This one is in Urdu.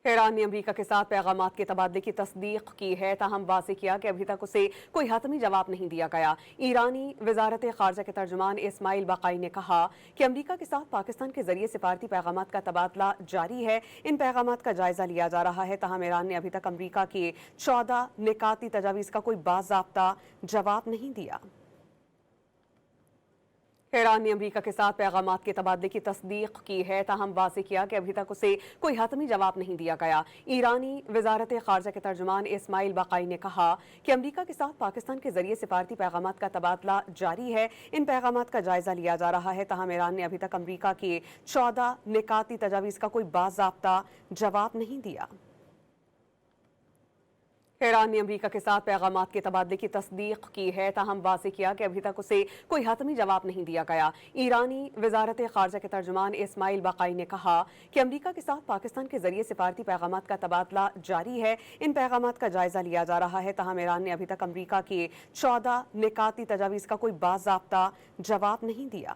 ایران نے امریکہ کے ساتھ پیغامات کے تبادلے کی تصدیق کی ہے، تاہم واضح کیا کہ ابھی تک اسے کوئی حتمی جواب نہیں دیا گیا۔ ایرانی وزارت خارجہ کے ترجمان اسماعیل باقائی نے کہا کہ امریکہ کے ساتھ پاکستان کے ذریعے سفارتی پیغامات کا تبادلہ جاری ہے، ان پیغامات کا جائزہ لیا جا رہا ہے، تاہم ایران نے ابھی تک امریکہ کی 14 نکاتی تجاویز کا کوئی باضابطہ جواب نہیں دیا۔ ایران نے امریکہ کے ساتھ پیغامات کے تبادلے کی تصدیق کی ہے، تاہم واضح کیا کہ ابھی تک اسے کوئی حتمی جواب نہیں دیا گیا۔ ایرانی وزارت خارجہ کے ترجمان اسماعیل باقائی نے کہا کہ امریکہ کے ساتھ پاکستان کے ذریعے سفارتی پیغامات کا تبادلہ جاری ہے، ان پیغامات کا جائزہ لیا جا رہا ہے، تاہم ایران نے ابھی تک امریکہ کی 14 نکاتی تجاویز کا کوئی باضابطہ جواب نہیں دیا۔ ایران نے امریکہ کے ساتھ پیغامات کے تبادلے کی تصدیق کی ہے، تاہم واضح کیا کہ ابھی تک اسے کوئی حتمی جواب نہیں دیا گیا۔ ایرانی وزارت خارجہ کے ترجمان اسماعیل باقائی نے کہا کہ امریکہ کے ساتھ پاکستان کے ذریعے سفارتی پیغامات کا تبادلہ جاری ہے، ان پیغامات کا جائزہ لیا جا رہا ہے، تاہم ایران نے ابھی تک امریکہ کی 14 نکاتی تجاویز کا کوئی باضابطہ جواب نہیں دیا۔